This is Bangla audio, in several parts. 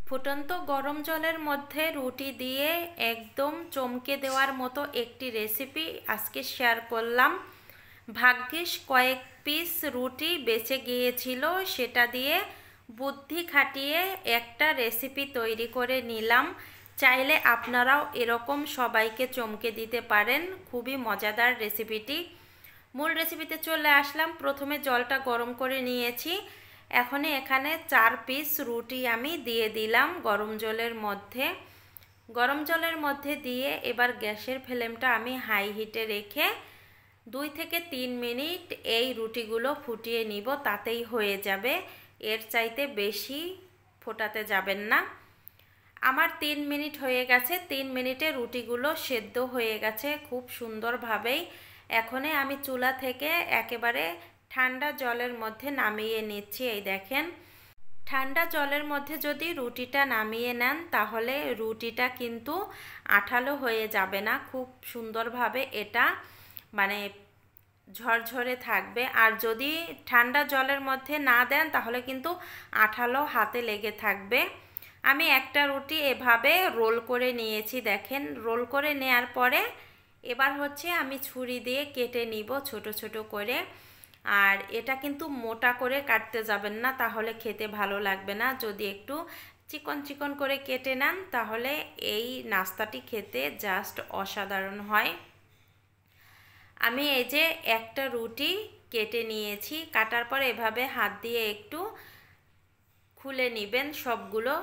ফুটন্ত গরম জলের মধ্যে রুটি দিয়ে একদম চমকে দেওয়ার মতো একটি রেসিপি আজকে শেয়ার করলাম। ভাগ্যিস কয়েক পিস রুটি বেঁচে গিয়েছিল, সেটা দিয়ে বুদ্ধি খাটিয়ে একটা রেসিপি তৈরি করে নিলাম। চাইলে আপনারাও এরকম সবাইকে চমকে দিতে পারেন। খুবই মজাদার রেসিপিটি। মূল রেসিপিতে চলে আসলাম। প্রথমে জলটা গরম করে নিয়েছি। এখন এখানে 4 পিস রুটি আমি দিয়ে দিলাম গরম জলের মধ্যে। গরম জলের মধ্যে দিয়ে এবার গ্যাসের ফ্লেমটা আমি হাই হিটে রেখে 2 থেকে 3 মিনিট এই রুটিগুলো ফুটিয়ে নিব, তাতেই হয়ে যাবে। এর চাইতে বেশি ফোটাতে যাবেন না। আমার 3 মিনিট হয়ে গেছে। 3 মিনিটে রুটিগুলো সেদ্ধ হয়ে গেছে খুব সুন্দরভাবেই। এখন আমি চুলা থেকে একেবারে ঠান্ডা জলের মধ্যে নামিয়ে নিচ্ছি। এই দেখেন, ঠান্ডা জলের মধ্যে যদি রুটিটা নামিয়ে নেন তাহলে রুটিটা কিন্তু আঠালো হয়ে যাবে না, খুব সুন্দরভাবে এটা মানে ঝরঝরে থাকবে। আর যদি ঠান্ডা জলের মধ্যে না দেন তাহলে কিন্তু আঠালো হাতে লেগে থাকবে। আমি একটা রুটি এভাবে রোল করে নিয়েছি। দেখেন, রোল করে নেয়ার পরে এবার হচ্ছে আমি ছুরি দিয়ে কেটে নিব ছোট ছোট করে। আর এটা কিন্তু মোটা করে কাটতে যাবেন না, তাহলে খেতে ভালো লাগবে না। যদি একটু চিকন চিকন করে কেটে নেন তাহলে এই নাস্তাটি খেতে জাস্ট অসাধারণ হয়। আমি এই যে একটা রুটি কেটে নিয়েছি। কাটার পর এভাবে হাত দিয়ে একটু খুলে নেবেন সবগুলো।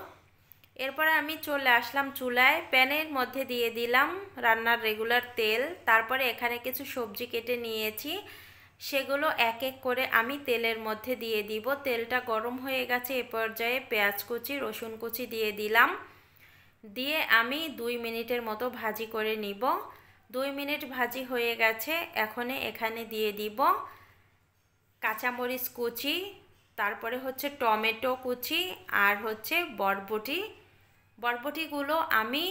এরপরে আমি চলে আসলাম চুলায়। প্যানের মধ্যে দিয়ে দিলাম রান্নার রেগুলার তেল। তারপরে এখানে কিছু সবজি কেটে নিয়েছি, সেগুলো এক এক করে আমি তেলের মধ্যে দিয়ে দিব। তেলটা গরম হয়ে গেছে। এ পর্যায়ে পেঁয়াজ কুচি, রসুন কুচি দিয়ে দিলাম। দিয়ে আমি 2 মিনিটের মতো ভাজি করে নিব। 2 মিনিট ভাজি হয়ে গেছে। এখন এখানে দিয়ে দিব কাঁচামরিচ কুচি, তারপরে হচ্ছে টমেটো কুচি, আর হচ্ছে বরবটি। বরবটিগুলো আমি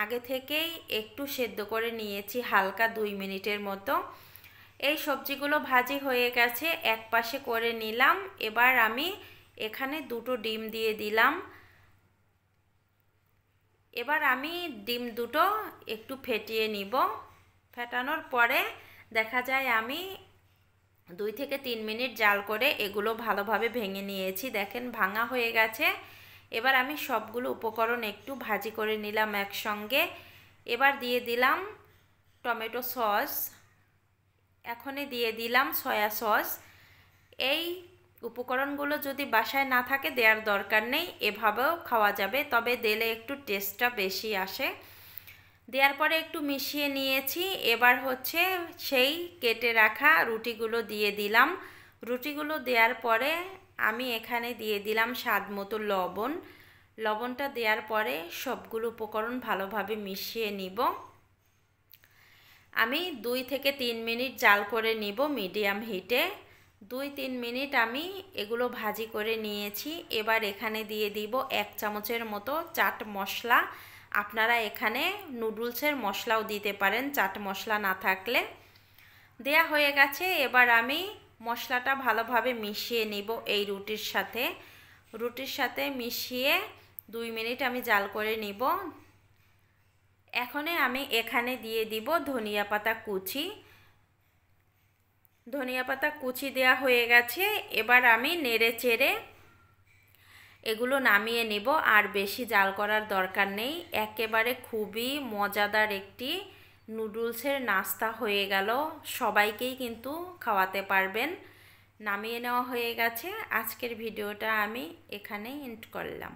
আগে থেকেই একটু সেদ্ধ করে নিয়েছি হালকা 2 মিনিটের মতো। এই সবজিগুলো ভাজি হয়ে গেছে, এক পাশে করে নিলাম। এবার আমি এখানে 2টো ডিম দিয়ে দিলাম। এবার আমি ডিম দুটো একটু ফেটিয়ে নিব। ফেটানোর পরে দেখা যায় আমি 2 থেকে 3 মিনিট জাল করে এগুলো ভালোভাবে ভেঙে নিয়েছি। দেখেন, ভাঙা হয়ে গেছে। এবার আমি সবগুলো উপকরণ একটু ভাজি করে নিলাম একসঙ্গে। এবার দিয়ে দিলাম টমেটো সস, এখনই দিয়ে দিলাম সয়া সস। এই উপকরণগুলো যদি বাসায় না থাকে দেওয়ার দরকার নেই, এভাবেও খাওয়া যাবে, তবে দিলে একটু টেস্টটা বেশি আসে। দেওয়ার পরে একটু মিশিয়ে নিয়েছি। এবার হচ্ছে সেই কেটে রাখা রুটিগুলো দিয়ে দিলাম। রুটিগুলো দেওয়ার পরে আমি এখানে দিয়ে দিলাম স্বাদ মতো লবণ। লবণটা দেওয়ার পরে সবগুলো উপকরণ ভালোভাবে মিশিয়ে নিব। আমি 2 থেকে 3 মিনিট জাল করে নিব মিডিয়াম হিটে। 2-3 মিনিট আমি এগুলো ভাজি করে নিয়েছি। এবার এখানে দিয়ে দিব 1 চামচের মতো চাট মশলা। আপনারা এখানে নুডলসের মশলাও দিতে পারেন চাট মশলা না থাকলে। দেয়া হয়ে গেছে। এবার আমি মশলাটা ভালোভাবে মিশিয়ে নিব এই রুটির সাথে। রুটির সাথে মিশিয়ে 2 মিনিট আমি জাল করে নিব। এখন আমি এখানে দিয়ে দিব ধনিয়া পাতা কুচি। ধনিয়া পাতা কুচি দেয়া হয়ে গেছে। এবার আমি নেড়ে চেড়ে এগুলো নামিয়ে নিব। আর বেশি জাল করার দরকার নেই। একেবারে খুবই মজাদার একটি নুডলসের নাস্তা হয়ে গেল। সবাইকেই কিন্তু খাওয়াতে পারবেন। নামিয়ে নেওয়া হয়ে গেছে। আজকের ভিডিওটা আমি এখানেই এন্ড করলাম।